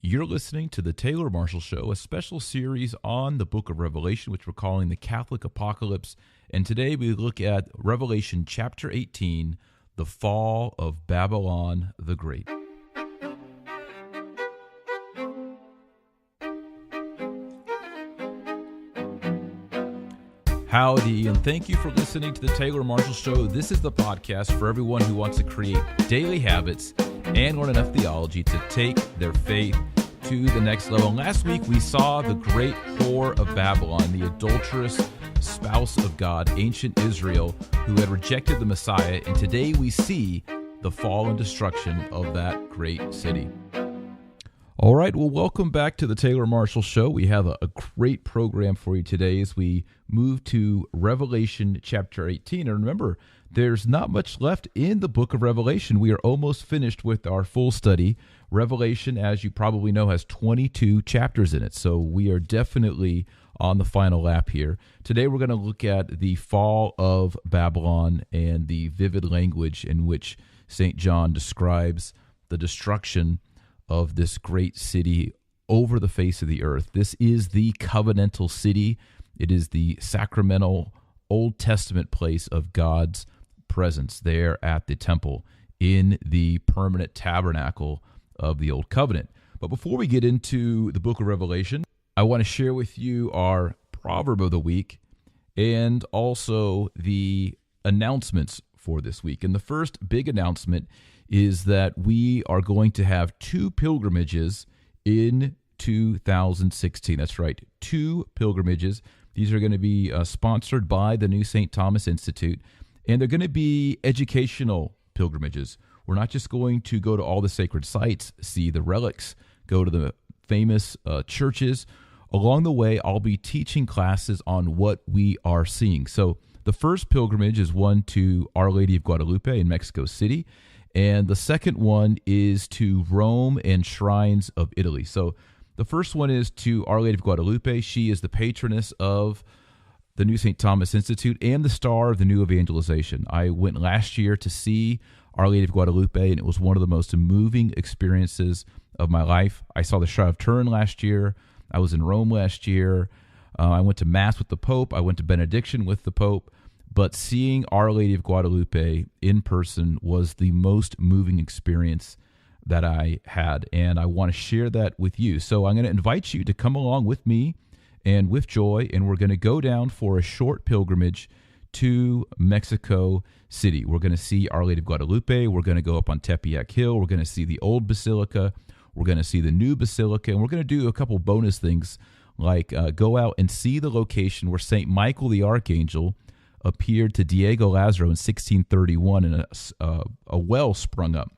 You're listening to the Taylor Marshall Show, a special series on the book of Revelation, which we're calling the Catholic Apocalypse. And today we look at Revelation chapter 18, the fall of Babylon the Great. Howdy, and thank you for listening to the Taylor Marshall Show. This is the podcast for everyone who wants to create daily habits and learn enough theology to take their faith to the next level. And last week we saw the great whore of Babylon, the adulterous spouse of God, ancient Israel, who had rejected the Messiah. And today we see the fall and destruction of that great city. All right, well, welcome back to the Taylor Marshall Show. We have a great program for you today as we move to Revelation chapter 18. And remember, there's not much left in the book of Revelation. We are almost finished with our full study. Revelation, as you probably know, has 22 chapters in it, so we are definitely on the final lap here. Today we're going to look at the fall of Babylon and the vivid language in which St. John describes the destruction of this great city over the face of the earth. This is the covenantal city. It is the sacramental Old Testament place of God's presence there at the temple in the permanent tabernacle of the Old Covenant. But before we get into the book of Revelation, I want to share with you our proverb of the week and also the announcements for this week. And the first big announcement is that we are going to have 2 pilgrimages in 2016. That's right, 2 pilgrimages. These are going to be sponsored by the New St. Thomas Institute, and they're going to be educational pilgrimages. We're not just going to go to all the sacred sites, see the relics, go to the famous churches. Along the way, I'll be teaching classes on what we are seeing. So the first pilgrimage is one to Our Lady of Guadalupe in Mexico City, and the second one is to Rome and Shrines of Italy. So the first one is to Our Lady of Guadalupe. She is the patroness of the New St. Thomas Institute and the star of the new evangelization. I went last year to see Our Lady of Guadalupe, and it was one of the most moving experiences of my life. I saw the Shroud of Turin last year. I was in Rome last year. I went to Mass with the Pope. I went to benediction with the Pope. But seeing Our Lady of Guadalupe in person was the most moving experience that I had, and I want to share that with you. So I'm going to invite you to come along with me and with Joy, and we're going to go down for a short pilgrimage to Mexico City. We're going to see Our Lady of Guadalupe. We're going to go up on Tepeyac Hill. We're going to see the old basilica. We're going to see the new basilica, and we're going to do a couple bonus things like go out and see the location where St. Michael the Archangel appeared to Diego Lazaro in 1631, and a well sprung up.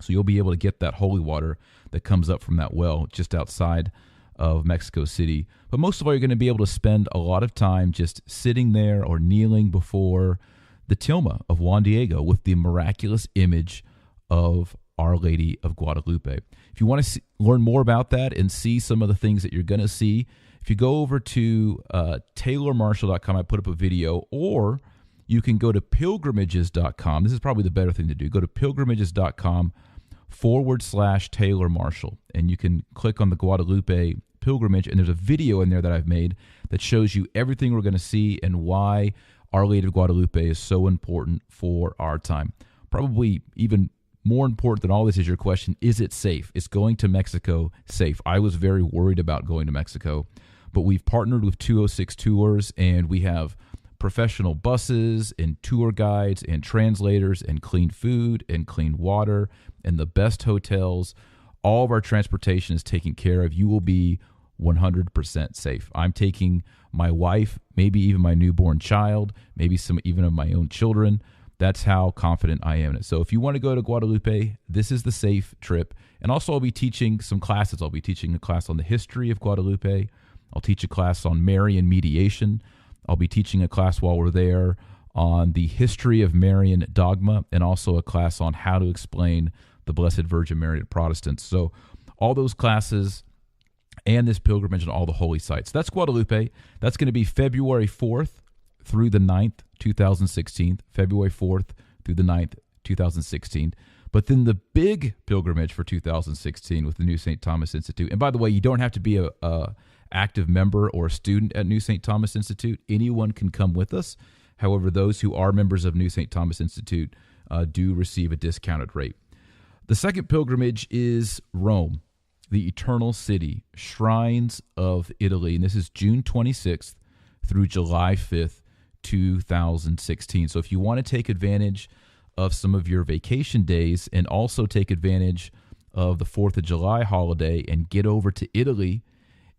So you'll be able to get that holy water that comes up from that well just outside of Mexico City. But most of all, you're going to be able to spend a lot of time just sitting there or kneeling before the tilma of Juan Diego with the miraculous image of Our Lady of Guadalupe. If you want to learn more about that and see some of the things that you're going to see, if you go over to taylormarshall.com, I put up a video, or you can go to pilgrimages.com. This is probably the better thing to do. Go to pilgrimages.com/Taylor Marshall, and you can click on the Guadalupe pilgrimage, and there's a video in there that I've made that shows you everything we're going to see and why Our Lady of Guadalupe is so important for our time. Probably even more important than all this is your question, is it safe? Is going to Mexico safe? I was very worried about going to Mexico, but we've partnered with 206 Tours, and we have professional buses and tour guides and translators and clean food and clean water and the best hotels. All of our transportation is taken care of. You will be 100% safe. I'm taking my wife, maybe even my newborn child, maybe some even of my own children. That's how confident I am in it. So if you want to go to Guadalupe, this is the safe trip. And also I'll be teaching some classes. I'll be teaching a class on the history of Guadalupe. I'll teach a class on Marian mediation. I'll be teaching a class while we're there on the history of Marian dogma, and also a class on how to explain the Blessed Virgin Mary to Protestants. So all those classes and this pilgrimage and all the holy sites. That's Guadalupe. That's going to be February 4th through the 9th, 2016. February 4th through the 9th, 2016. But then the big pilgrimage for 2016 with the New St. Thomas Institute. And by the way, you don't have to be a active member or a student at New St. Thomas Institute. Anyone can come with us. However, those who are members of New St. Thomas Institute do receive a discounted rate. The second pilgrimage is Rome, the Eternal City, Shrines of Italy. And this is June 26th through July 5th, 2016. So if you want to take advantage of some of your vacation days and also take advantage of the 4th of July holiday and get over to Italy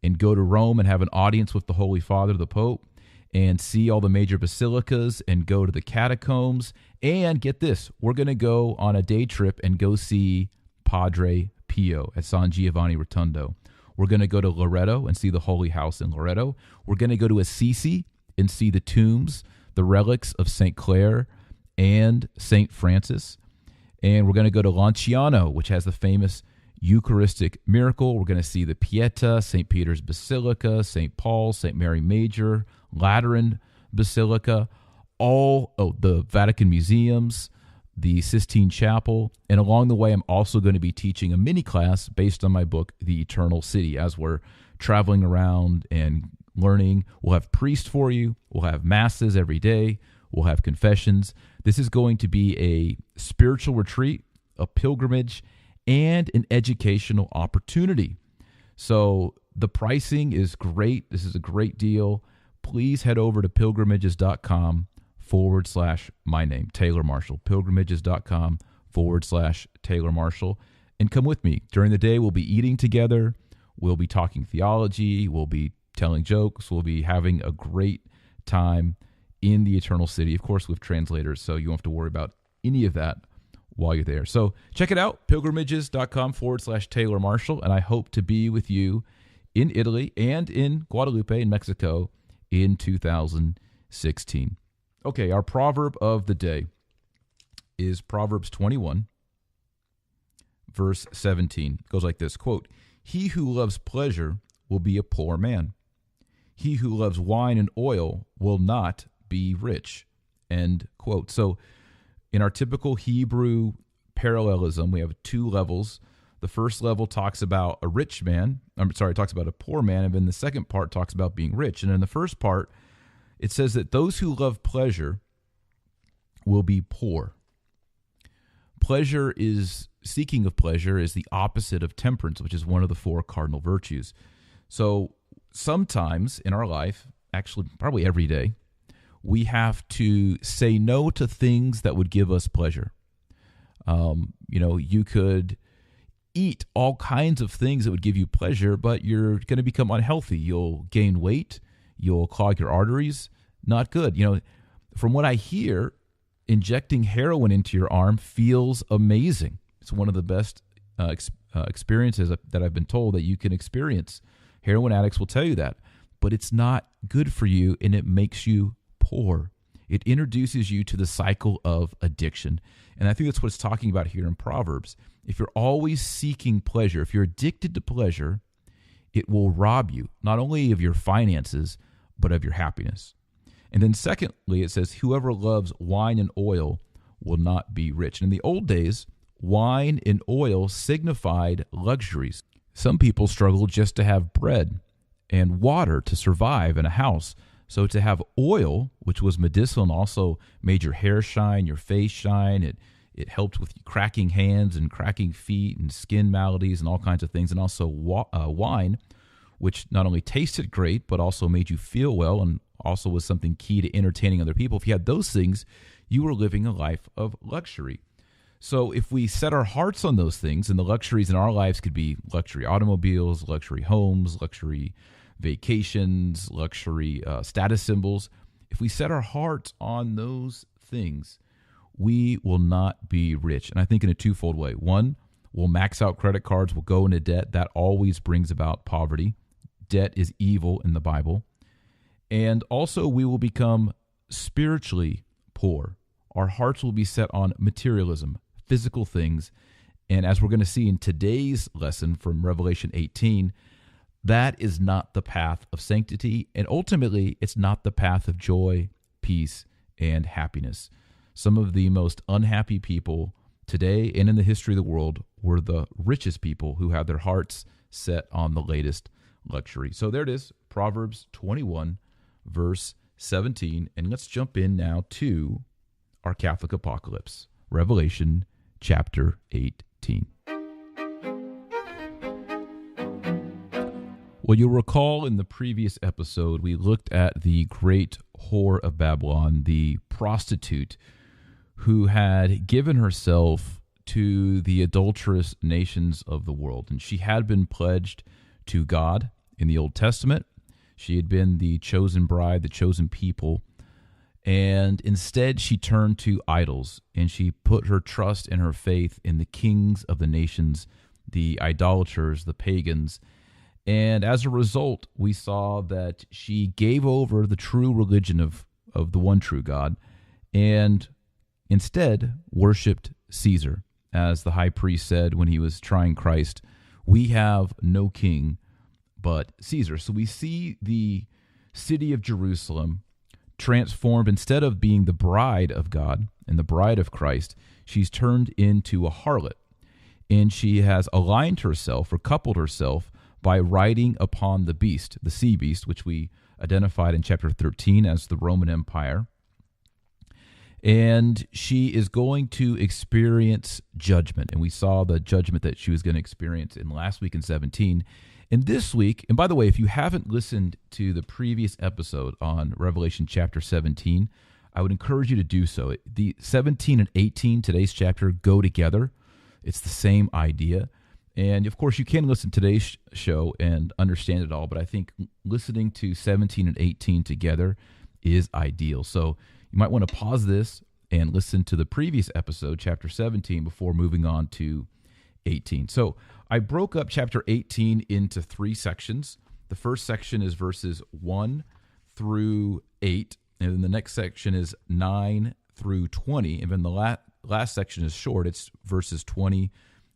and go to Rome and have an audience with the Holy Father, the Pope, and see all the major basilicas and go to the catacombs. And get this, we're going to go on a day trip and go see Padre Pio at San Giovanni Rotondo. We're going to go to Loreto and see the Holy House in Loreto. We're going to go to Assisi and see the tombs, the relics of St. Clare and St. Francis. And we're going to go to Lanciano, which has the famous Eucharistic miracle. We're going to see the Pieta, St. Peter's Basilica, St. Paul's, St. Mary Major, Lateran Basilica, the Vatican museums, the Sistine Chapel. And along the way, I'm also going to be teaching a mini class based on my book, The Eternal City. As we're traveling around and learning, we'll have priests for you. We'll have masses every day. We'll have confessions. This is going to be a spiritual retreat, a pilgrimage, and an educational opportunity. So the pricing is great. This is a great deal. Please head over to pilgrimages.com/my name, Taylor Marshall. Pilgrimages.com/Taylor Marshall. And come with me. During the day, we'll be eating together. We'll be talking theology. We'll be telling jokes. We'll be having a great time in the Eternal City, of course, with translators, so you don't have to worry about any of that while you're there. So check it out, pilgrimages.com/Taylor Marshall, and I hope to be with you in Italy and in Guadalupe in Mexico in 2016. Okay, our proverb of the day is Proverbs 21, verse 17. It goes like this, quote, "He who loves pleasure will be a poor man. He who loves wine and oil will not be rich," end quote. So in our typical Hebrew parallelism, we have two levels. The first level talks about a rich man. Talks about a poor man. And then the second part talks about being rich. And in the first part, it says that those who love pleasure will be poor. Seeking of pleasure is the opposite of temperance, which is one of the four cardinal virtues. So sometimes in our life, actually probably every day, we have to say no to things that would give us pleasure. You could eat all kinds of things that would give you pleasure, but you're going to become unhealthy. You'll gain weight. You'll clog your arteries. Not good. From what I hear, injecting heroin into your arm feels amazing. It's one of the best experiences that I've been told that you can experience. Heroin addicts will tell you that, but it's not good for you, and it makes you poor. It introduces you to the cycle of addiction. And I think that's what it's talking about here in Proverbs. If you're always seeking pleasure, if you're addicted to pleasure, it will rob you not only of your finances, but of your happiness. And then secondly, it says, whoever loves wine and oil will not be rich. And in the old days, wine and oil signified luxuries. Some people struggled just to have bread and water to survive in a house. So to have oil, which was medicinal and also made your hair shine, your face shine, it helped with cracking hands and cracking feet and skin maladies and all kinds of things. And also wine, which not only tasted great, but also made you feel well and also was something key to entertaining other people. If you had those things, you were living a life of luxury. So if we set our hearts on those things, and the luxuries in our lives could be luxury automobiles, luxury homes, luxury vacations, luxury status symbols. If we set our hearts on those things, we will not be rich. And I think in a twofold way. One, we'll max out credit cards, we'll go into debt. That always brings about poverty. Debt is evil in the Bible. And also we will become spiritually poor. Our hearts will be set on materialism, physical things. And as we're going to see in today's lesson from Revelation 18, that is not the path of sanctity, and ultimately, it's not the path of joy, peace, and happiness. Some of the most unhappy people today and in the history of the world were the richest people who had their hearts set on the latest luxury. So there it is, Proverbs 21, verse 17. And let's jump in now to our Catholic Apocalypse, Revelation chapter 18. Well, you'll recall in the previous episode, we looked at the great whore of Babylon, the prostitute who had given herself to the adulterous nations of the world. And she had been pledged to God in the Old Testament. She had been the chosen bride, the chosen people. And instead, she turned to idols, and she put her trust and her faith in the kings of the nations, the idolaters, the pagans. And as a result, we saw that she gave over the true religion of the one true God and instead worshipped Caesar. As the high priest said when he was trying Christ, we have no king but Caesar. So we see the city of Jerusalem transformed. Instead of being the bride of God and the bride of Christ, she's turned into a harlot. And she has aligned herself or coupled herself by riding upon the beast, the sea beast, which we identified in chapter 13 as the Roman Empire. And she is going to experience judgment. And we saw the judgment that she was going to experience in last week in 17. And this week, and by the way, if you haven't listened to the previous episode on Revelation chapter 17, I would encourage you to do so. The 17 and 18, today's chapter, go together. It's the same idea. And, of course, you can listen to today's show and understand it all, but I think listening to 17 and 18 together is ideal. So you might want to pause this and listen to the previous episode, chapter 17, before moving on to 18. So I broke up chapter 18 into three sections. The first section is verses 1 through 8, and then the next section is 9 through 20, and then the last section is short. It's verses 20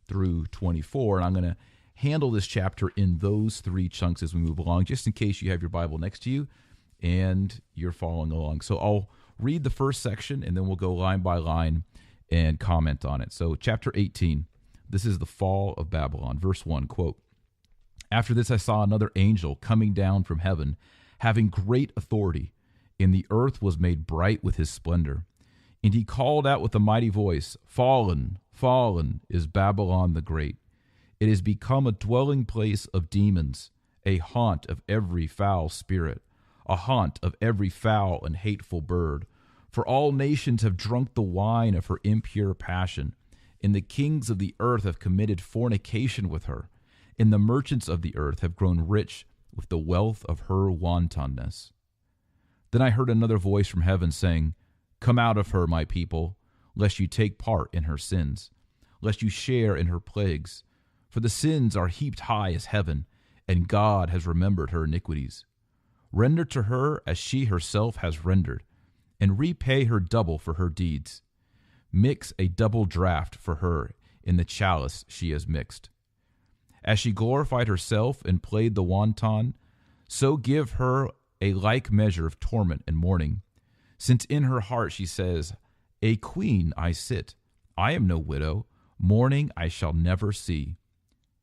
through 24, and I'm going to handle this chapter in those three chunks as we move along, just in case you have your Bible next to you and you're following along. So I'll read the first section, and then we'll go line by line and comment on it. So chapter 18, this is the fall of Babylon. Verse 1, quote, "After this I saw another angel coming down from heaven, having great authority, and the earth was made bright with his splendor. And he called out with a mighty voice, 'Fallen, fallen is Babylon the Great. It has become a dwelling place of demons, a haunt of every foul spirit, a haunt of every foul and hateful bird. For all nations have drunk the wine of her impure passion, and the kings of the earth have committed fornication with her, and the merchants of the earth have grown rich with the wealth of her wantonness.' Then I heard another voice from heaven saying, 'Come out of her, my people, lest you take part in her sins, lest you share in her plagues. For the sins are heaped high as heaven, and God has remembered her iniquities. Render to her as she herself has rendered, and repay her double for her deeds. Mix a double draught for her in the chalice she has mixed. As she glorified herself and played the wanton, so give her a like measure of torment and mourning. Since in her heart she says, A queen I sit, I am no widow, mourning I shall never see.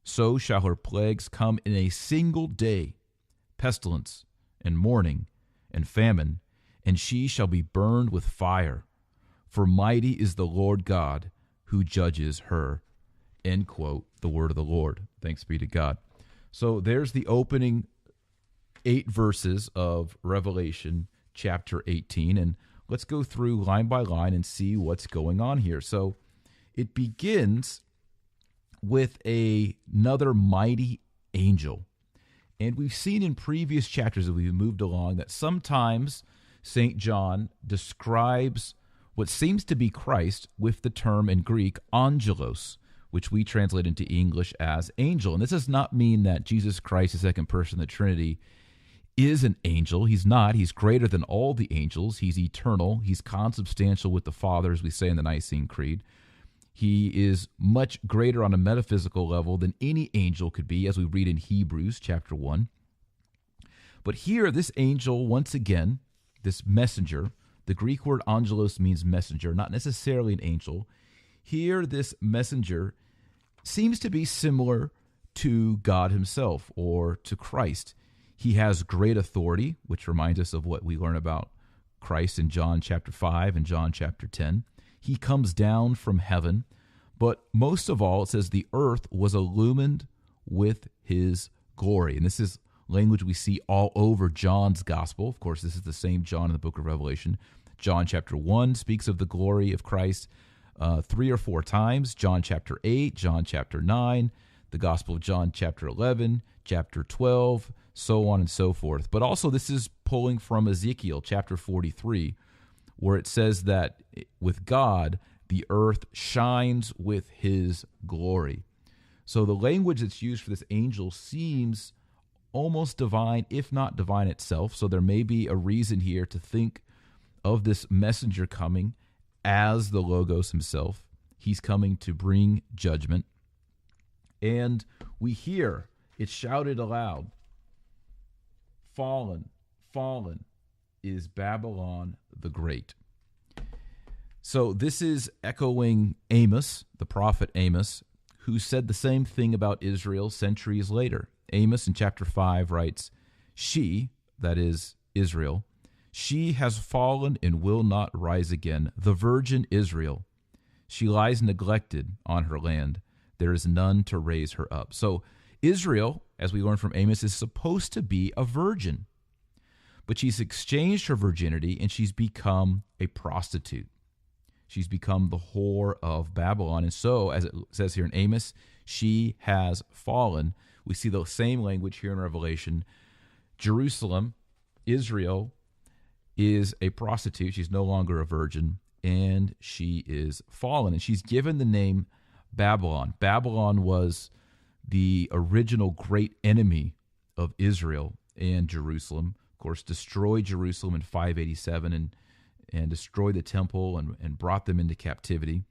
So shall her plagues come in a single day, pestilence and mourning and famine, and she shall be burned with fire. For mighty is the Lord God who judges her." End quote, the word of the Lord. Thanks be to God. So there's the opening 8 verses of Revelation chapter 18, and let's go through line by line and see what's going on here. So it begins with another mighty angel. And we've seen in previous chapters as we've moved along that sometimes St. John describes what seems to be Christ with the term in Greek angelos, which we translate into English as angel. And this does not mean that Jesus Christ, the second person of the Trinity, is an angel. He's not. He's greater than all the angels. He's eternal. He's consubstantial with the Father, as we say in the Nicene Creed. He is much greater on a metaphysical level than any angel could be, as we read in Hebrews chapter 1. But here, this angel, once again, this messenger, the Greek word angelos means messenger, not necessarily an angel. here this messenger seems to be similar to God himself or to Christ. He has great authority, which reminds us of what we learn about Christ in John chapter 5 and John chapter 10. He comes down from heaven, but most of all, it says the earth was illumined with his glory. And this is language we see all over John's gospel. Of course, this is the same John in the book of Revelation. John chapter 1 speaks of the glory of Christ 3 or 4 times. John chapter 8, John chapter 9, the Gospel of John chapter 11, chapter 12, so on and so forth. But also this is pulling from Ezekiel chapter 43, where it says that with God, the earth shines with his glory. So the language that's used for this angel seems almost divine, if not divine itself. So there may be a reason here to think of this messenger coming as the Logos himself. He's coming to bring judgment. And we hear it shouted aloud, "Fallen, fallen is Babylon the Great." So this is echoing Amos, the prophet Amos, who said the same thing about Israel centuries later. Amos in chapter 5 writes, "She," that is Israel, "she has fallen and will not rise again, the virgin Israel. She lies neglected on her land. There is none to raise her up." So Israel, as we learn from Amos, is supposed to be a virgin. But she's exchanged her virginity and she's become a prostitute. She's become the whore of Babylon. And so, as it says here in Amos, she has fallen. We see the same language here in Revelation. Jerusalem, Israel, is a prostitute. She's no longer a virgin, and she is fallen. And she's given the name Babylon. Babylon was the original great enemy of Israel and Jerusalem. Of course, destroyed Jerusalem in 587 and destroyed the temple and brought them into captivity.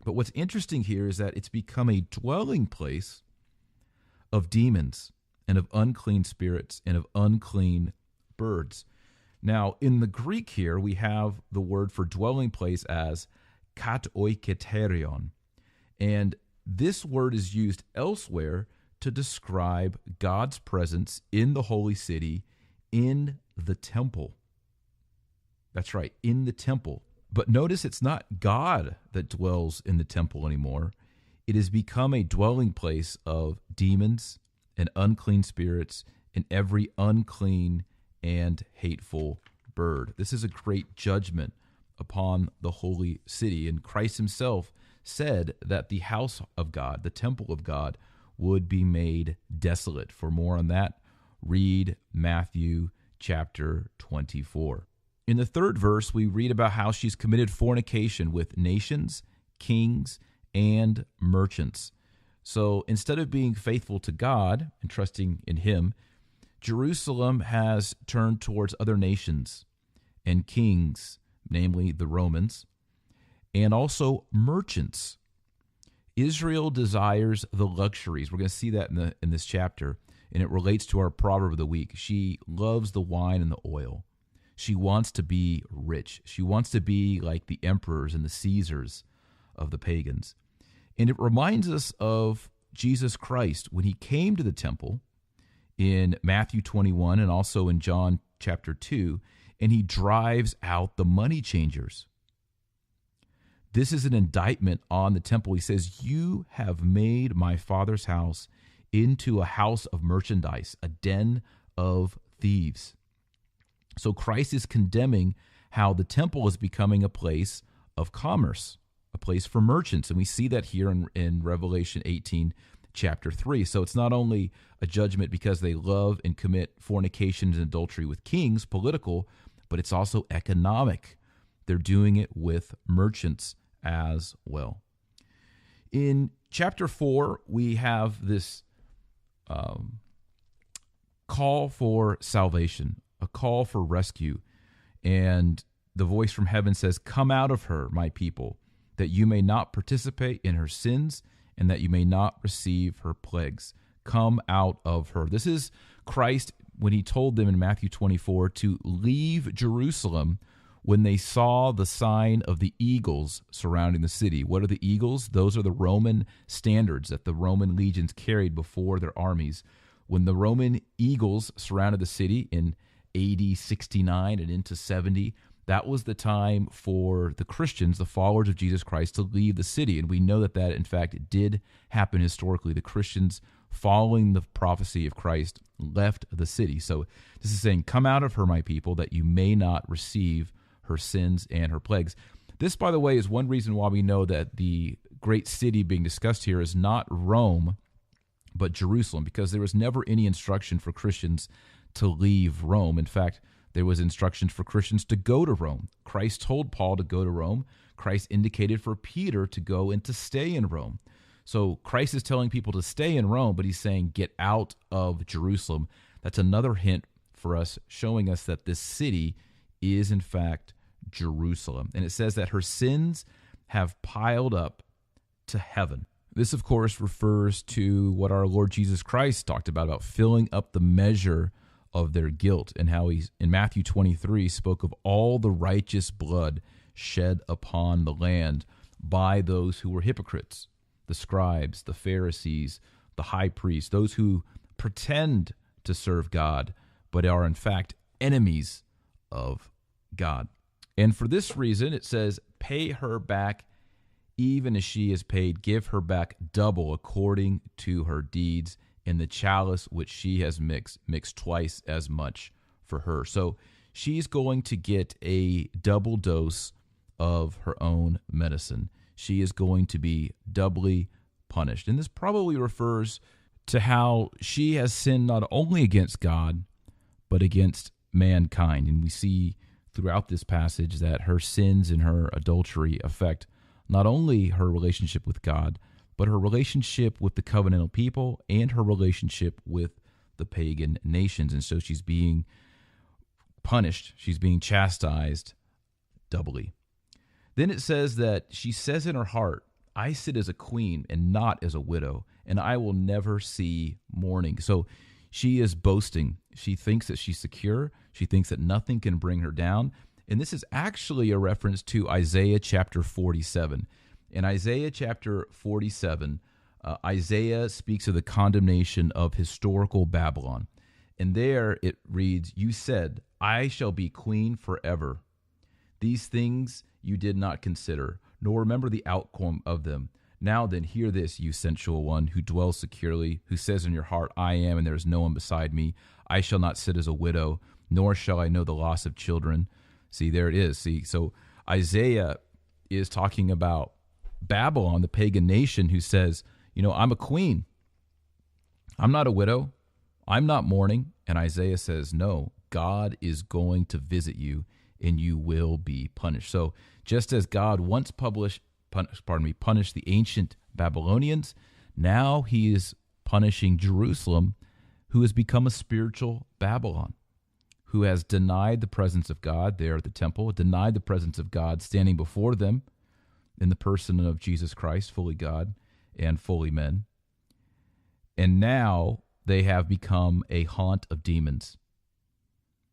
But what's interesting here is that it's become a dwelling place of demons and of unclean spirits and of unclean birds. Now, in the Greek here, we have the word for dwelling place as katoiketerion. And this word is used elsewhere to describe God's presence in the holy city, in the temple. That's right, in the temple. But notice it's not God that dwells in the temple anymore. It has become a dwelling place of demons and unclean spirits and every unclean and hateful bird. This is a great judgment upon the holy city. And Christ himself said that the house of God, the temple of God, would be made desolate. For more on that, read Matthew chapter 24. In the 3rd verse, we read about how she's committed fornication with nations, kings, and merchants. So instead of being faithful to God and trusting in him, Jerusalem has turned towards other nations and kings, namely the Romans, and also merchants. Israel desires the luxuries. We're going to see that in this chapter, and it relates to our proverb of the week. She loves the wine and the oil. She wants to be rich. She wants to be like the emperors and the Caesars of the pagans. And it reminds us of Jesus Christ when he came to the temple in Matthew 21 and also in John chapter 2, and he drives out the money changers. This is an indictment on the temple. He says, "You have made my Father's house into a house of merchandise, a den of thieves." So Christ is condemning how the temple is becoming a place of commerce, a place for merchants. And we see that here in Revelation 18, chapter 3. So it's not only a judgment because they love and commit fornication and adultery with kings, political, but it's also economic. They're doing it with merchants as well. In chapter 4, we have this call for salvation, a call for rescue. And the voice from heaven says, "Come out of her, my people, that you may not participate in her sins and that you may not receive her plagues." Come out of her. This is Christ when he told them in Matthew 24 to leave Jerusalem when they saw the sign of the eagles surrounding the city. What are the eagles? Those are the Roman standards that the Roman legions carried before their armies. When the Roman eagles surrounded the city in AD 69 and into 70, that was the time for the Christians, the followers of Jesus Christ, to leave the city. And we know that that, in fact, did happen historically. The Christians, following the prophecy of Christ, left the city. So this is saying, come out of her, my people, that you may not receive her sins and her plagues. This, by the way, is one reason why we know that the great city being discussed here is not Rome, but Jerusalem, because there was never any instruction for Christians to leave Rome. In fact, there was instructions for Christians to go to Rome. Christ told Paul to go to Rome. Christ indicated for Peter to go and to stay in Rome. So Christ is telling people to stay in Rome, but he's saying get out of Jerusalem. That's another hint for us, showing us that this city is in fact Jerusalem. And it says that her sins have piled up to heaven. This, of course, refers to what our Lord Jesus Christ talked about filling up the measure of their guilt, and how he, in Matthew 23, spoke of all the righteous blood shed upon the land by those who were hypocrites, the scribes, the Pharisees, the high priests, those who pretend to serve God, but are in fact enemies of God. And for this reason, it says, pay her back even as she is paid, give her back double according to her deeds. In the chalice which she has mixed twice as much for her. So she's going to get a double dose of her own medicine. She is going to be doubly punished. And this probably refers to how she has sinned not only against God, but against mankind. And we see throughout this passage that her sins and her adultery affect not only her relationship with God, but her relationship with the covenantal people and her relationship with the pagan nations. And so she's being punished. She's being chastised doubly. Then it says that she says in her heart, I sit as a queen and not as a widow, and I will never see mourning. So she is boasting. She thinks that she's secure. She thinks that nothing can bring her down. And this is actually a reference to Isaiah chapter 47. In Isaiah chapter 47, Isaiah speaks of the condemnation of historical Babylon. And there it reads, you said, I shall be queen forever. These things you did not consider, nor remember the outcome of them. Now then, hear this, you sensual one, who dwells securely, who says in your heart, I am, and there is no one beside me. I shall not sit as a widow, nor shall I know the loss of children. See, there it is. See, so Isaiah is talking about Babylon, the pagan nation, who says, I'm a queen. I'm not a widow. I'm not mourning. And Isaiah says, no, God is going to visit you and you will be punished. So just as God once punished the ancient Babylonians, now he is punishing Jerusalem, who has become a spiritual Babylon, who has denied the presence of God there at the temple, denied the presence of God standing before them, in the person of Jesus Christ, fully God and fully men. And now they have become a haunt of demons.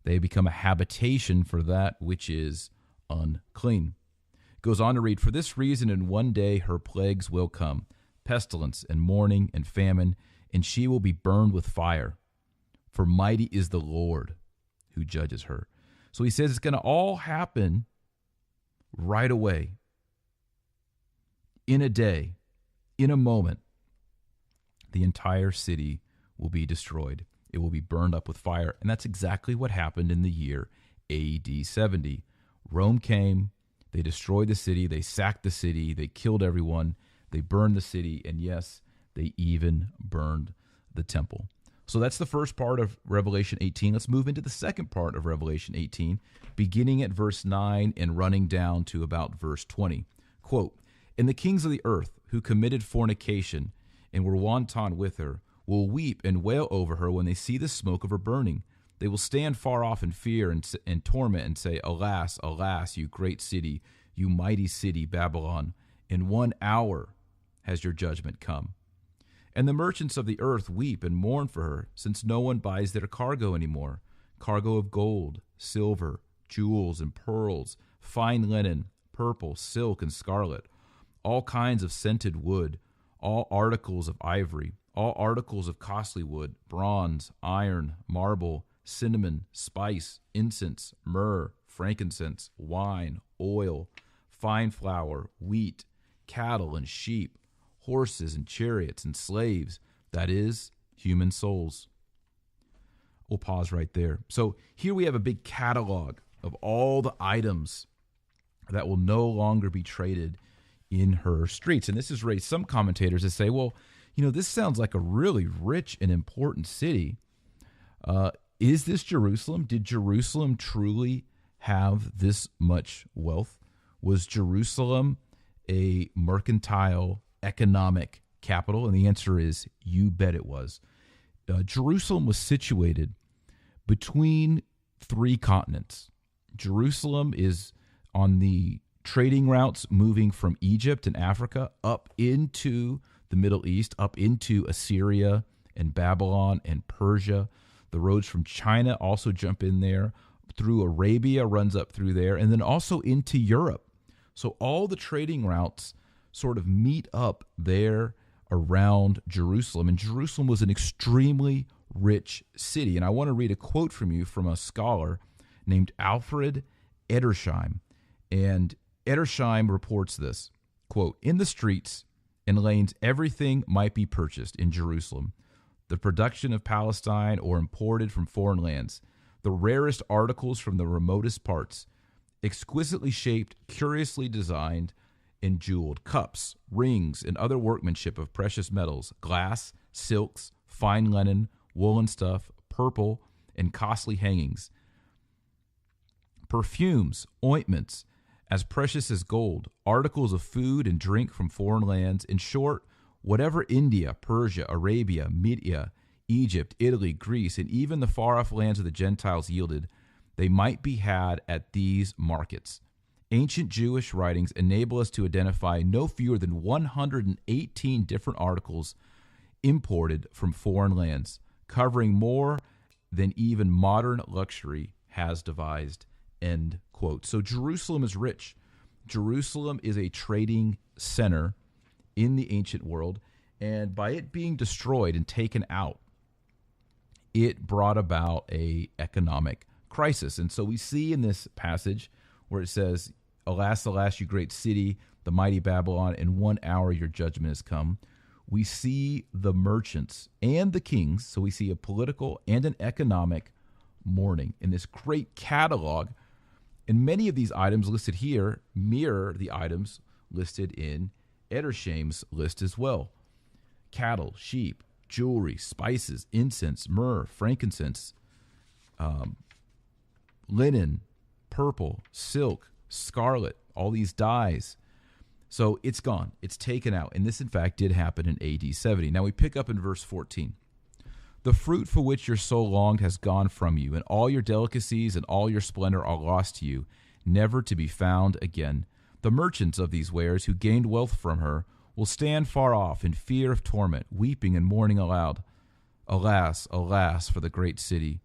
They become a habitation for that which is unclean. It goes on to read, for this reason in one day her plagues will come, pestilence and mourning and famine, and she will be burned with fire. For mighty is the Lord who judges her. So he says it's going to all happen right away. In a day, in a moment, the entire city will be destroyed. It will be burned up with fire. And that's exactly what happened in the year AD 70. Rome came, they destroyed the city, they sacked the city, they killed everyone, they burned the city, and yes, they even burned the temple. So that's the first part of Revelation 18. Let's move into the second part of Revelation 18, beginning at verse 9 and running down to about verse 20. Quote, and the kings of the earth who committed fornication and were wanton with her will weep and wail over her when they see the smoke of her burning. They will stand far off in fear and torment and say, alas, alas, you great city, you mighty city, Babylon. In 1 hour has your judgment come. And the merchants of the earth weep and mourn for her, since no one buys their cargo anymore, cargo of gold, silver, jewels and pearls, fine linen, purple, silk, and scarlet, all kinds of scented wood, all articles of ivory, all articles of costly wood, bronze, iron, marble, cinnamon, spice, incense, myrrh, frankincense, wine, oil, fine flour, wheat, cattle and sheep, horses and chariots and slaves, that is, human souls. We'll pause right there. So here we have a big catalog of all the items that will no longer be traded in her streets. And this has raised some commentators to say, well, this sounds like a really rich and important city. Is this Jerusalem? Did Jerusalem truly have this much wealth? Was Jerusalem a mercantile economic capital? And the answer is, you bet it was. Jerusalem was situated between 3 continents. Jerusalem is on the trading routes moving from Egypt and Africa up into the Middle East, up into Assyria and Babylon and Persia. The roads from China also jump in there. Through Arabia runs up through there, and then also into Europe. So all the trading routes sort of meet up there around Jerusalem. And Jerusalem was an extremely rich city. And I want to read a quote from you from a scholar named Alfred Edersheim. And Edersheim reports this, quote, "In the streets and lanes, everything might be purchased in Jerusalem. The production of Palestine or imported from foreign lands, the rarest articles from the remotest parts, exquisitely shaped, curiously designed, and jeweled cups, rings, and other workmanship of precious metals, glass, silks, fine linen, woolen stuff, purple, and costly hangings, perfumes, ointments, as precious as gold, articles of food and drink from foreign lands, in short, whatever India, Persia, Arabia, Media, Egypt, Italy, Greece, and even the far-off lands of the Gentiles yielded, they might be had at these markets. Ancient Jewish writings enable us to identify no fewer than 118 different articles imported from foreign lands, covering more than even modern luxury has devised," end quote. So Jerusalem is rich. Jerusalem is a trading center in the ancient world, and by it being destroyed and taken out, it brought about a economic crisis. And so we see in this passage where it says, "Alas, alas, you great city, the mighty Babylon, in 1 hour your judgment has come." We see the merchants and the kings, so we see a political and an economic mourning in this great catalog. And many of these items listed here mirror the items listed in Edersheim's list as well. Cattle, sheep, jewelry, spices, incense, myrrh, frankincense, linen, purple, silk, scarlet, all these dyes. So it's gone. It's taken out. And this, in fact, did happen in AD 70. Now we pick up in verse 14. "The fruit for which your soul longed has gone from you, and all your delicacies and all your splendor are lost to you, never to be found again. The merchants of these wares who gained wealth from her will stand far off in fear of torment, weeping and mourning aloud. Alas, alas, for the great city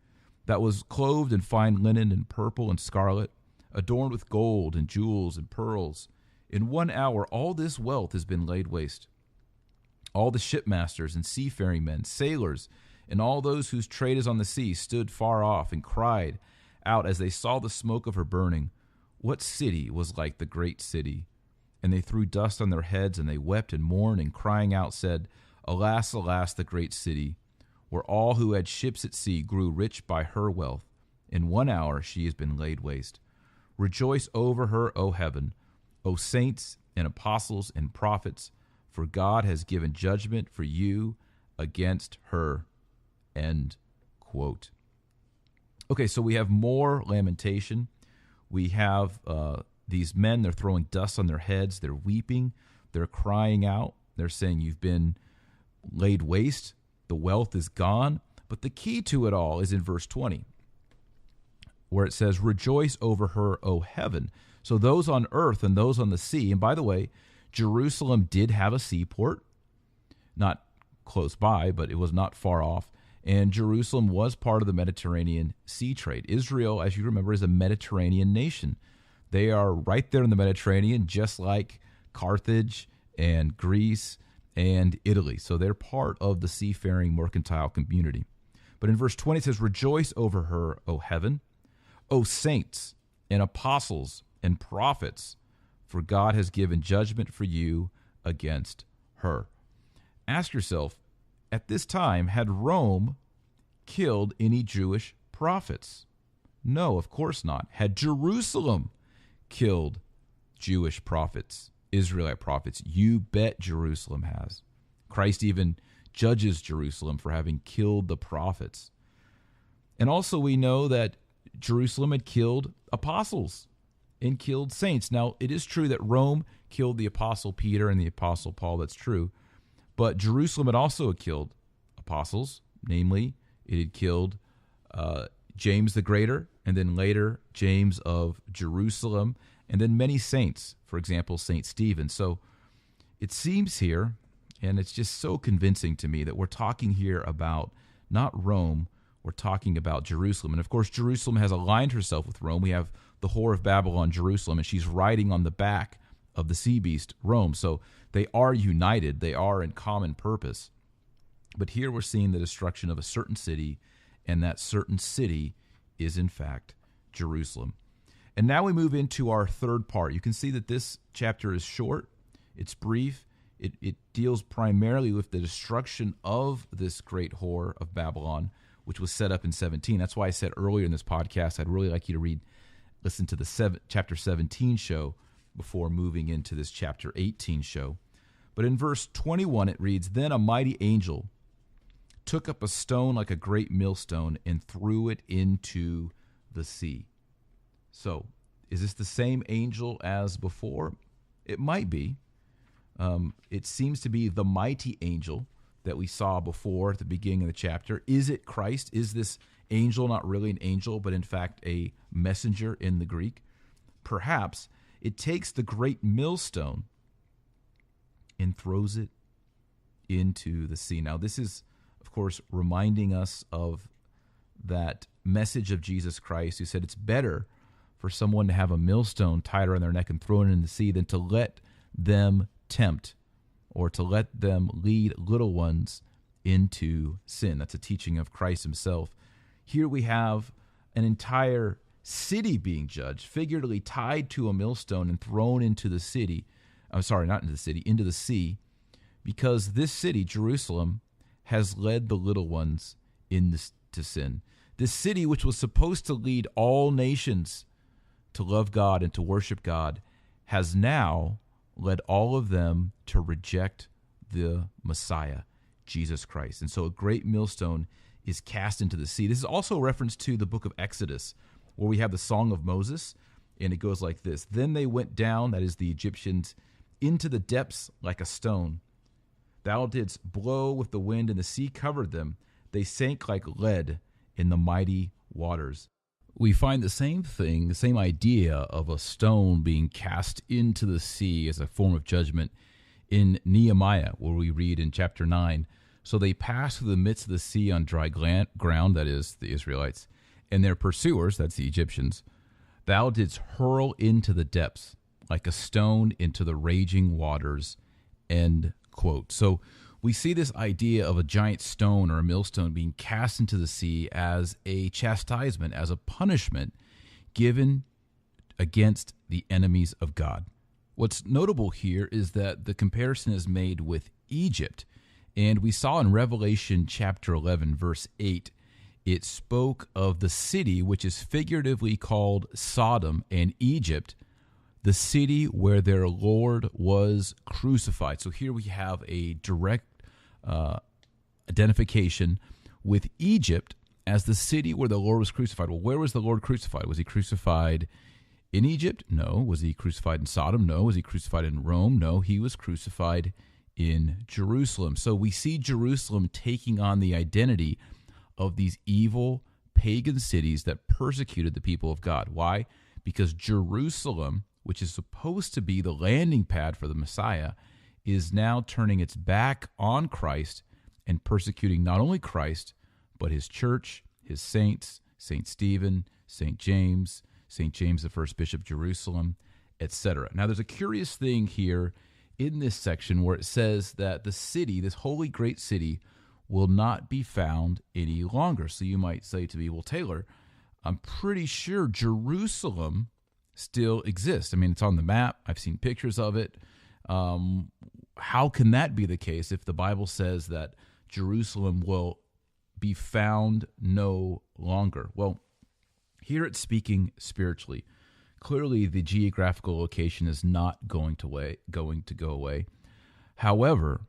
that was clothed in fine linen and purple and scarlet, adorned with gold and jewels and pearls. In 1 hour all this wealth has been laid waste. All the shipmasters and seafaring men, sailors, and all those whose trade is on the sea stood far off and cried out as they saw the smoke of her burning, 'What city was like the great city?' And they threw dust on their heads, and they wept and mourned, and crying out said, 'Alas, alas, the great city, where all who had ships at sea grew rich by her wealth. In 1 hour she has been laid waste. Rejoice over her, O heaven, O saints and apostles and prophets, for God has given judgment for you against her.'" End quote. Okay, so we have more lamentation. We have these men, they're throwing dust on their heads. They're weeping. They're crying out. They're saying, "You've been laid waste. The wealth is gone." But the key to it all is in verse 20, where it says, "Rejoice over her, O heaven." So those on earth and those on the sea, and by the way, Jerusalem did have a seaport, not close by, but it was not far off. And Jerusalem was part of the Mediterranean sea trade. Israel, as you remember, is a Mediterranean nation. They are right there in the Mediterranean, just like Carthage and Greece and Italy. So they're part of the seafaring mercantile community. But in verse 20 it says, "Rejoice over her, O heaven, O saints and apostles and prophets, for God has given judgment for you against her." Ask yourself, at this time, had Rome killed any Jewish prophets? No, of course not. Had Jerusalem killed Jewish prophets, Israelite prophets? You bet Jerusalem has. Christ even judges Jerusalem for having killed the prophets. And also we know that Jerusalem had killed apostles and killed saints. Now, it is true that Rome killed the apostle Peter and the apostle Paul. That's true. But Jerusalem had also killed apostles. Namely, it had killed James the Greater, and then later James of Jerusalem, and then many saints, for example, St. Stephen. So it seems here, and it's just so convincing to me, that we're talking here about not Rome, we're talking about Jerusalem. And of course, Jerusalem has aligned herself with Rome. We have the whore of Babylon, Jerusalem, and she's riding on the back of the sea beast, Rome. So they are united, they are in common purpose. But here we're seeing the destruction of a certain city, and that certain city is in fact Jerusalem. And now we move into our third part. You can see that this chapter is short, it's brief, it deals primarily with the destruction of this great whore of Babylon, which was set up in 17. That's why I said earlier in this podcast, I'd really like you to listen to the chapter 17 show before moving into this chapter 18 show. But in verse 21, it reads, "Then a mighty angel took up a stone like a great millstone and threw it into the sea." So, is this the same angel as before? It might be. It seems to be the mighty angel that we saw before at the beginning of the chapter. Is it Christ? Is this angel not really an angel, but in fact a messenger in the Greek? Perhaps. It takes the great millstone and throws it into the sea. Now, this is, of course, reminding us of that message of Jesus Christ, who said it's better for someone to have a millstone tied around their neck and thrown in the sea than to let them tempt or to let them lead little ones into sin. That's a teaching of Christ himself. Here we have an entire city being judged, figuratively tied to a millstone and thrown into the city. I'm sorry, not into the city, into the sea, because this city, Jerusalem, has led the little ones into sin. This city, which was supposed to lead all nations to love God and to worship God, has now led all of them to reject the Messiah, Jesus Christ. And so a great millstone is cast into the sea. This is also a reference to the book of Exodus, where we have the Song of Moses, and it goes like this. "Then they went down," that is the Egyptians, "into the depths like a stone. Thou didst blow with the wind, and the sea covered them. They sank like lead in the mighty waters." We find the same thing, the same idea of a stone being cast into the sea as a form of judgment in Nehemiah, where we read in chapter 9, "So they passed through the midst of the sea on dry ground," that is, the Israelites, "and their pursuers," that's the Egyptians, "thou didst hurl into the depths like a stone into the raging waters." End quote. So we see this idea of a giant stone or a millstone being cast into the sea as a chastisement, as a punishment given against the enemies of God. What's notable here is that the comparison is made with Egypt. And we saw in Revelation chapter 11, verse 8, it spoke of the city, which is figuratively called Sodom and Egypt, the city where their Lord was crucified. So here we have a direct identification with Egypt as the city where the Lord was crucified. Well, where was the Lord crucified? Was he crucified in Egypt? No. Was he crucified in Sodom? No. Was he crucified in Rome? No. He was crucified in Jerusalem. So we see Jerusalem taking on the identity of these evil pagan cities that persecuted the people of God. Why? Because Jerusalem, which is supposed to be the landing pad for the Messiah, is now turning its back on Christ and persecuting not only Christ, but his church, his saints, St. Stephen, St. James the first bishop of Jerusalem, etc. Now, there's a curious thing here in this section where it says that the city, this holy great city, will not be found any longer. So you might say to me, well, Taylor, I'm pretty sure Jerusalem still exists. I mean, it's on the map. I've seen pictures of it. How can that be the case if the Bible says that Jerusalem will be found no longer? Well, here it's speaking spiritually. Clearly, the geographical location is not going to go away. However,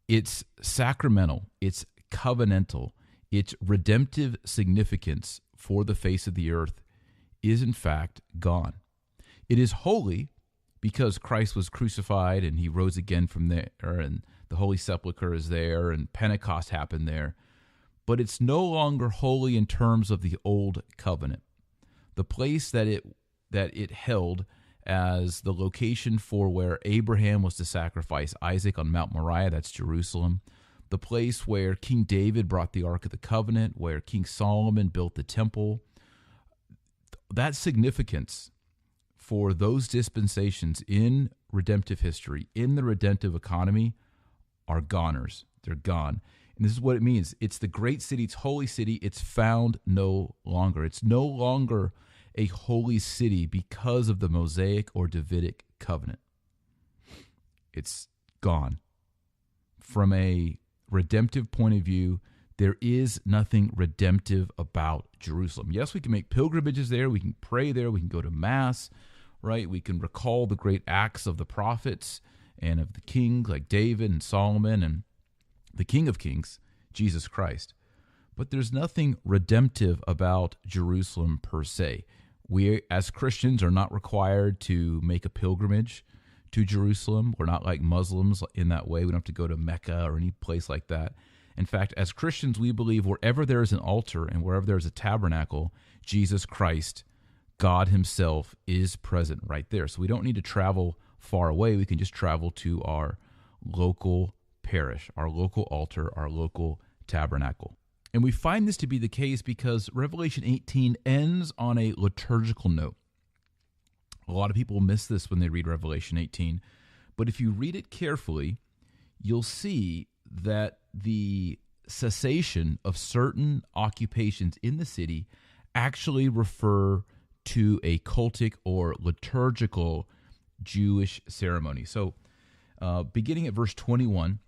its sacramental, its covenantal, its redemptive significance for the face of the earth is in fact gone. It is holy because Christ was crucified and he rose again from there, and the Holy Sepulchre is there, and Pentecost happened there. But it's no longer holy in terms of the old covenant. The place that it held as the location for where Abraham was to sacrifice Isaac on Mount Moriah, that's Jerusalem. The place where King David brought the Ark of the Covenant, where King Solomon built the temple. That significance for those dispensations in redemptive history, in the redemptive economy, are goners. They're gone. And this is what it means. It's the great city, it's holy city, it's found no longer. It's no longer a holy city because of the Mosaic or Davidic covenant. It's gone. From a redemptive point of view, there is nothing redemptive about Jerusalem. Yes, we can make pilgrimages there, we can pray there, we can go to Mass, right? We can recall the great acts of the prophets and of the kings like David and Solomon and the King of Kings, Jesus Christ. But there's nothing redemptive about Jerusalem per se. We, as Christians, are not required to make a pilgrimage to Jerusalem. We're not like Muslims in that way. We don't have to go to Mecca or any place like that. In fact, as Christians, we believe wherever there is an altar and wherever there is a tabernacle, Jesus Christ, God himself, is present right there. So we don't need to travel far away. We can just travel to our local parish, our local altar, our local tabernacle. And we find this to be the case because Revelation 18 ends on a liturgical note. A lot of people miss this when they read Revelation 18, but if you read it carefully, you'll see that the cessation of certain occupations in the city actually refer to a cultic or liturgical Jewish ceremony. So beginning at verse 21,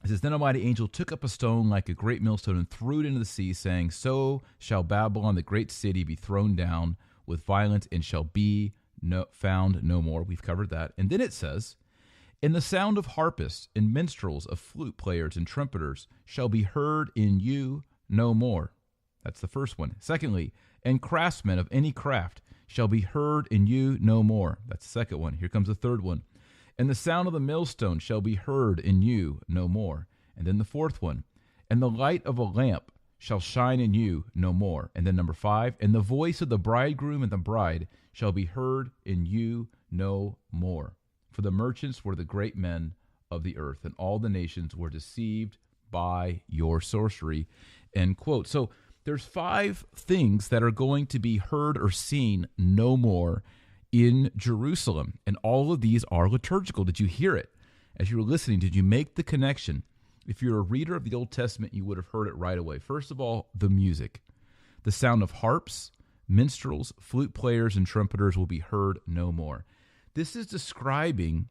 it says, Then a mighty angel took up a stone like a great millstone and threw it into the sea, saying, So shall Babylon, the great city, be thrown down with violence and shall be found no more. We've covered that. And then it says, And the sound of harpists and minstrels, of flute players and trumpeters shall be heard in you no more. That's the first one. Secondly, and craftsmen of any craft shall be heard in you no more. That's the second one. Here comes the third one. And the sound of the millstone shall be heard in you no more. And then the fourth one. And the light of a lamp shall shine in you no more. And then number 5. And the voice of the bridegroom and the bride shall be heard in you no more. For the merchants were the great men of the earth, and all the nations were deceived by your sorcery. End quote. So there's 5 things that are going to be heard or seen no more in Jerusalem, and all of these are liturgical. Did you hear it? As you were listening, did you make the connection? If you're a reader of the Old Testament, you would have heard it right away. First of all, the music. The sound of harps, minstrels, flute players, and trumpeters will be heard no more. This is describing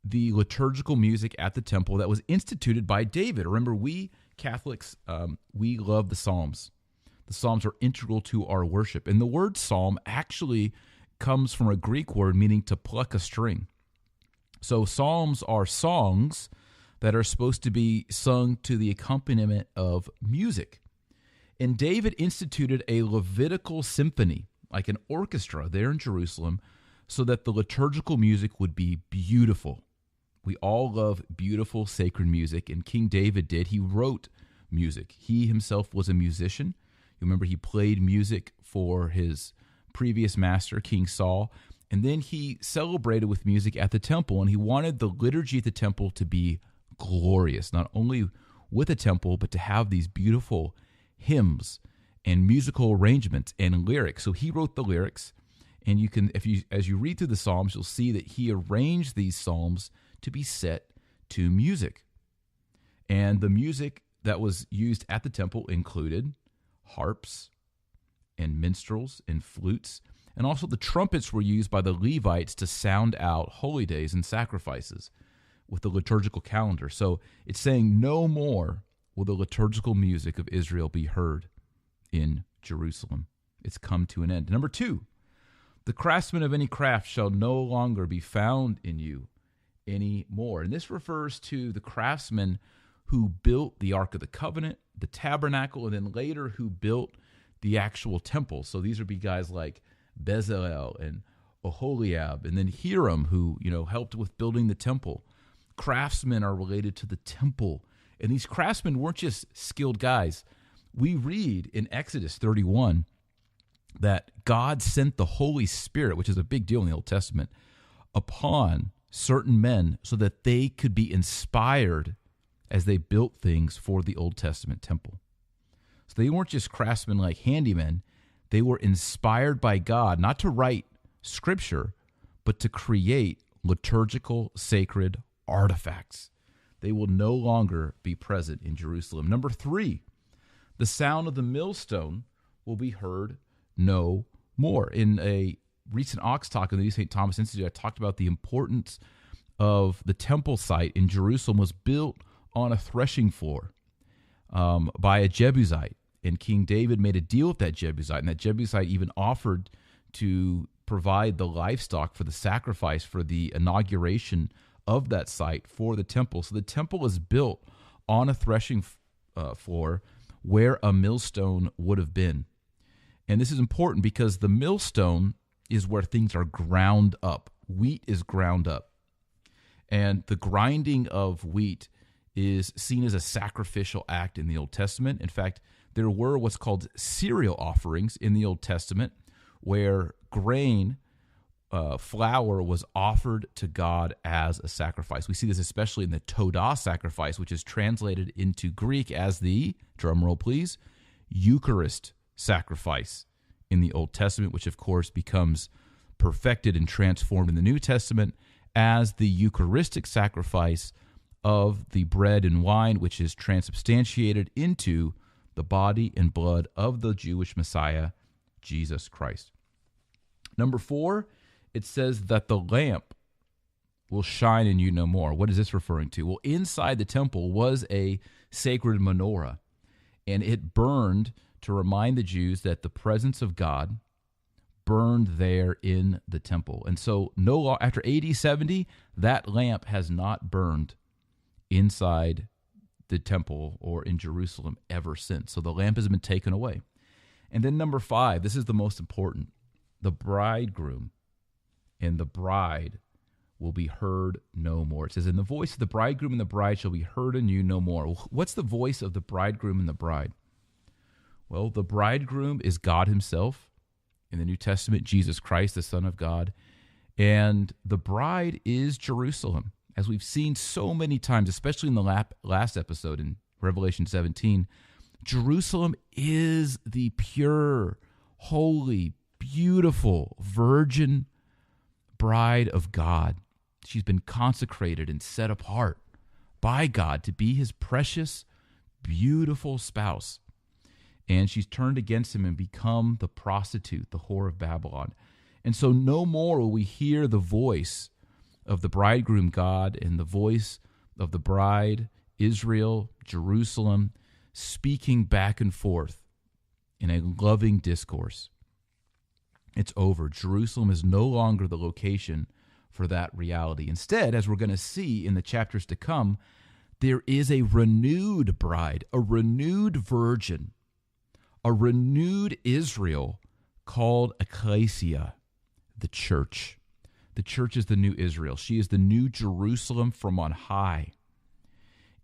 the liturgical music at the temple that was instituted by David. Remember, we Catholics, we love the Psalms. The Psalms are integral to our worship. And the word psalm actually comes from a Greek word meaning to pluck a string. So psalms are songs that are supposed to be sung to the accompaniment of music. And David instituted a Levitical symphony, like an orchestra there in Jerusalem, so that the liturgical music would be beautiful. We all love beautiful sacred music, and King David did. He wrote music. He himself was a musician. You remember he played music for his previous master, King Saul, and then he celebrated with music at the temple, and he wanted the liturgy at the temple to be glorious, not only with a temple, but to have these beautiful hymns and musical arrangements and lyrics. So he wrote the lyrics, and you can, as you read through the Psalms, you'll see that he arranged these psalms to be set to music. And the music that was used at the temple included harps and minstrels and flutes, and also the trumpets were used by the Levites to sound out holy days and sacrifices with the liturgical calendar. So it's saying no more will the liturgical music of Israel be heard in Jerusalem. It's come to an end. Number 2, the craftsman of any craft shall no longer be found in you anymore. And this refers to the craftsmen who built the Ark of the Covenant, the tabernacle, and then later who built the actual temple. So these would be guys like Bezalel and Oholiab, and then Hiram, who helped with building the temple. Craftsmen are related to the temple, and these craftsmen weren't just skilled guys. We read in Exodus 31 that God sent the Holy Spirit, which is a big deal in the Old Testament, upon certain men so that they could be inspired as they built things for the Old Testament temple. So they weren't just craftsmen like handymen. They were inspired by God, not to write scripture, but to create liturgical, sacred artifacts. They will no longer be present in Jerusalem. Number 3, the sound of the millstone will be heard no more. In a recent Ox Talk in the New St. Thomas Institute, I talked about the importance of the temple site in Jerusalem was built on a threshing floor by a Jebusite. And King David made a deal with that Jebusite, and that Jebusite even offered to provide the livestock for the sacrifice for the inauguration of that site for the temple. So the temple is built on a threshing floor where a millstone would have been. And this is important because the millstone is where things are ground up. Wheat is ground up. And the grinding of wheat is seen as a sacrificial act in the Old Testament. In fact, there were what's called cereal offerings in the Old Testament where grain, flour, was offered to God as a sacrifice. We see this especially in the Todah sacrifice, which is translated into Greek as the, drumroll please, Eucharist sacrifice in the Old Testament, which of course becomes perfected and transformed in the New Testament as the Eucharistic sacrifice of the bread and wine, which is transubstantiated into the body and blood of the Jewish Messiah, Jesus Christ. Number 4, it says that the lamp will shine in you no more. What is this referring to? Well, inside the temple was a sacred menorah, and it burned to remind the Jews that the presence of God burned there in the temple. And so after AD 70, that lamp has not burned inside the temple or in Jerusalem ever since. So the lamp has been taken away. And then number 5, this is the most important. The bridegroom and the bride will be heard no more. It says, "And the voice of the bridegroom and the bride shall be heard in you no more." Well, what's the voice of the bridegroom and the bride? Well, the bridegroom is God himself. In the New Testament, Jesus Christ, the Son of God. And the bride is Jerusalem. As we've seen so many times, especially in the last episode in Revelation 17, Jerusalem is the pure, holy, beautiful, virgin bride of God. She's been consecrated and set apart by God to be his precious, beautiful spouse. And she's turned against him and become the prostitute, the whore of Babylon. And so no more will we hear the voice of the bridegroom God and the voice of the bride, Israel, Jerusalem, speaking back and forth in a loving discourse. It's over. Jerusalem is no longer the location for that reality. Instead, as we're going to see in the chapters to come, there is a renewed bride, a renewed virgin, a renewed Israel called Ecclesia, the church. The church is the new Israel. She is the new Jerusalem from on high.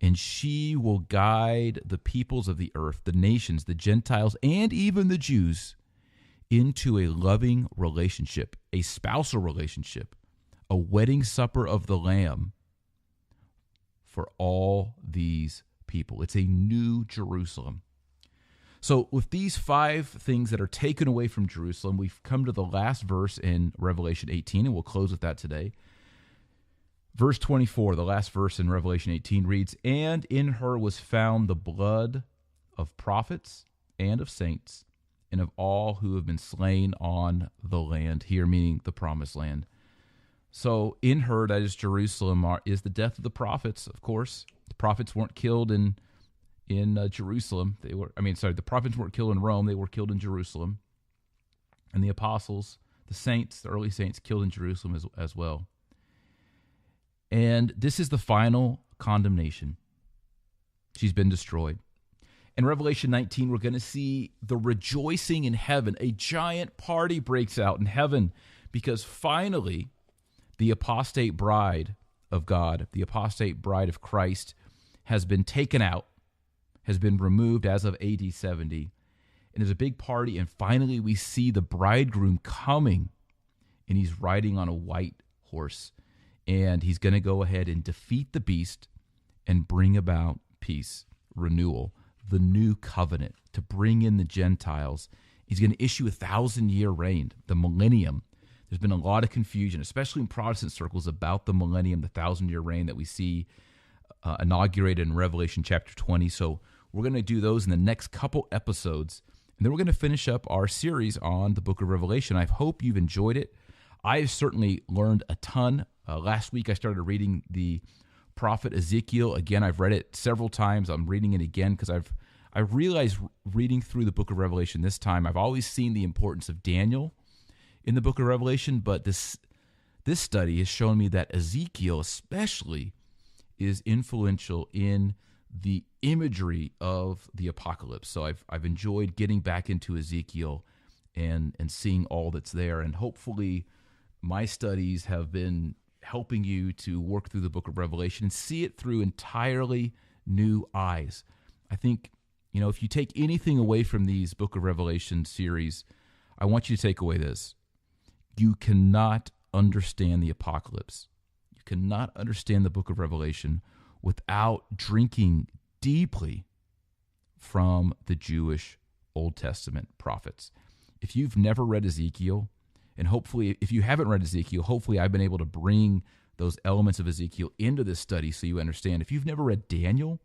And she will guide the peoples of the earth, the nations, the Gentiles, and even the Jews into a loving relationship, a spousal relationship, a wedding supper of the Lamb for all these people. It's a new Jerusalem. So with these 5 things that are taken away from Jerusalem, we've come to the last verse in Revelation 18, and we'll close with that today. Verse 24, the last verse in Revelation 18 reads, "And in her was found the blood of prophets and of saints, and of all who have been slain on the land," here meaning the promised land. So in her, that is Jerusalem, is the death of the prophets, of course. The prophets weren't killed in Jerusalem. The prophets weren't killed in Rome. They were killed in Jerusalem. And the apostles, the saints, the early saints, killed in Jerusalem as well. And this is the final condemnation. She's been destroyed. In Revelation 19, we're going to see the rejoicing in heaven. A giant party breaks out in heaven because finally the apostate bride of God, the apostate bride of Christ, has been taken out, has been removed as of AD 70. And there's a big party, and finally we see the bridegroom coming, and he's riding on a white horse. And he's going to go ahead and defeat the beast and bring about peace, renewal, the new covenant, to bring in the Gentiles. He's going to issue a 1,000-year reign, the millennium. There's been a lot of confusion, especially in Protestant circles, about the millennium, the 1,000-year reign that we see inaugurated in Revelation chapter 20. So we're going to do those in the next couple episodes. And then we're going to finish up our series on the book of Revelation. I hope you've enjoyed it. I've certainly learned a ton. Last week, I started reading the prophet Ezekiel. Again, I've read it several times. I'm reading it again because I realized reading through the book of Revelation this time, I've always seen the importance of Daniel in the book of Revelation, but this study has shown me that Ezekiel especially is influential in the imagery of the apocalypse. So I've enjoyed getting back into Ezekiel and seeing all that's there, and hopefully my studies have been helping you to work through the book of Revelation and see it through entirely new eyes. I think, if you take anything away from these book of Revelation series, I want you to take away this. You cannot understand the apocalypse. You cannot understand the book of Revelation without drinking deeply from the Jewish Old Testament prophets. If you've never read Ezekiel, and hopefully, if you haven't read Ezekiel, hopefully I've been able to bring those elements of Ezekiel into this study so you understand. If you've never read Daniel,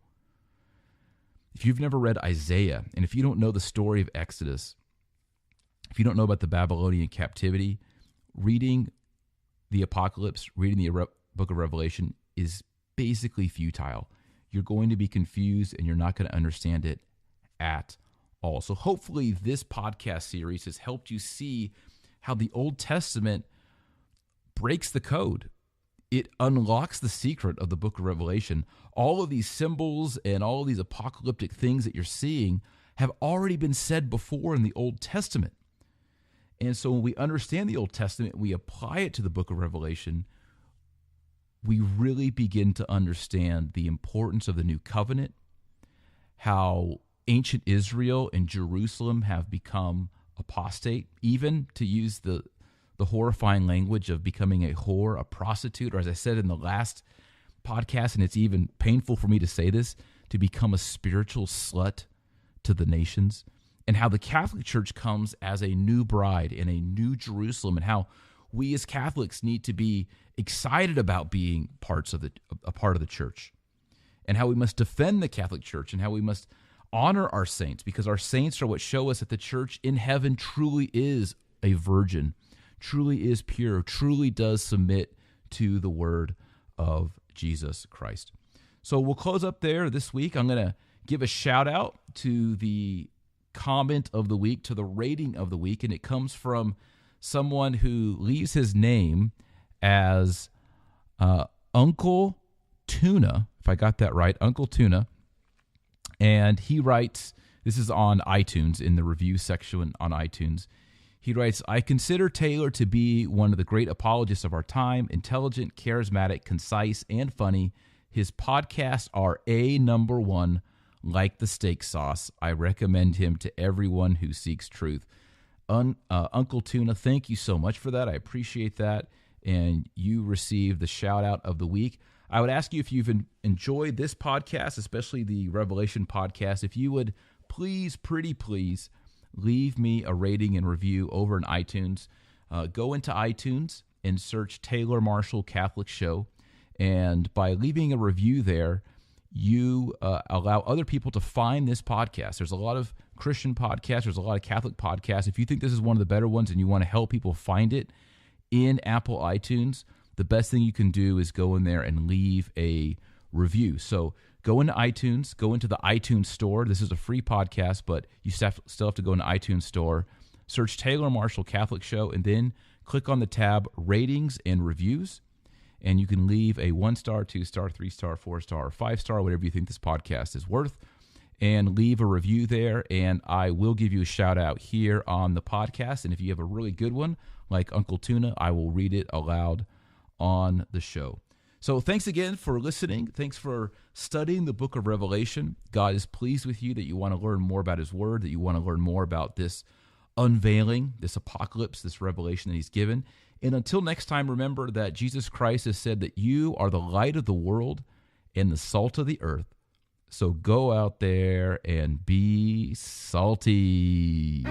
if you've never read Isaiah, and if you don't know the story of Exodus, if you don't know about the Babylonian captivity, reading the apocalypse, reading the book of Revelation is basically futile. You're going to be confused and you're not going to understand it at all. So hopefully this podcast series has helped you see how the Old Testament breaks the code. It unlocks the secret of the book of Revelation. All of these symbols and all of these apocalyptic things that you're seeing have already been said before in the Old Testament. And so when we understand the Old Testament, we apply it to the book of Revelation, we really begin to understand the importance of the new covenant, how ancient Israel and Jerusalem have become apostate, even to use the horrifying language of becoming a whore, a prostitute, or as I said in the last podcast, and it's even painful for me to say this, to become a spiritual slut to the nations, and how the Catholic Church comes as a new bride in a new Jerusalem, and how we as Catholics need to be excited about being a part of the church, and how we must defend the Catholic Church, and how we must honor our saints, because our saints are what show us that the church in heaven truly is a virgin, truly is pure, truly does submit to the word of Jesus Christ. So we'll close up there this week. I'm going to give a shout out to the comment of the week, to the rating of the week, and it comes from someone who leaves his name as Uncle Tuna, if I got that right, Uncle Tuna. And he writes, this is on iTunes, in the review section on iTunes. He writes, "I consider Taylor to be one of the great apologists of our time, intelligent, charismatic, concise, and funny. His podcasts are number one, like the steak sauce. I recommend him to everyone who seeks truth." Uncle Tuna, thank you so much for that. I appreciate that. And you received the shout out of the week. I would ask you, if you've enjoyed this podcast, especially the Revelation podcast, if you would please, pretty please, leave me a rating and review over in iTunes. Go into iTunes and search Taylor Marshall Catholic Show. And by leaving a review there, you allow other people to find this podcast. There's a lot of Christian podcasts. There's a lot of Catholic podcasts. If you think this is one of the better ones and you want to help people find it in Apple iTunes, the best thing you can do is go in there and leave a review. So go into iTunes, go into the iTunes store. This is a free podcast, but you still have to go into iTunes store, search Taylor Marshall Catholic Show, and then click on the tab Ratings and Reviews. And you can leave a 1-star, 2-star, 3-star, 4-star, or 5-star, whatever you think this podcast is worth, and leave a review there. And I will give you a shout out here on the podcast. And if you have a really good one, like Uncle Tuna, I will read it aloud on the show. So thanks again for listening. Thanks for studying the book of Revelation. God is pleased with you that you want to learn more about his word, that you want to learn more about this unveiling, this apocalypse, this revelation that he's given. And until next time, remember that Jesus Christ has said that you are the light of the world and the salt of the earth. So go out there and be salty.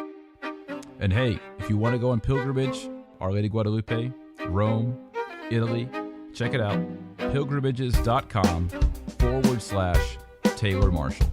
And hey, if you want to go on pilgrimage, Our Lady Guadalupe, Rome, Italy, check it out. pilgrimages.com/Taylor Marshall.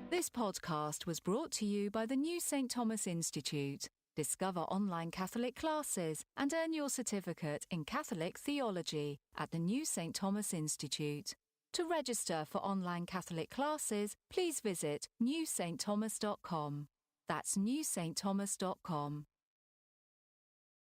This podcast was brought to you by the New St. Thomas Institute. Discover online Catholic classes and earn your certificate in Catholic theology at the New St. Thomas Institute. To register for online Catholic classes, please visit newstthomas.com. That's newstthomas.com.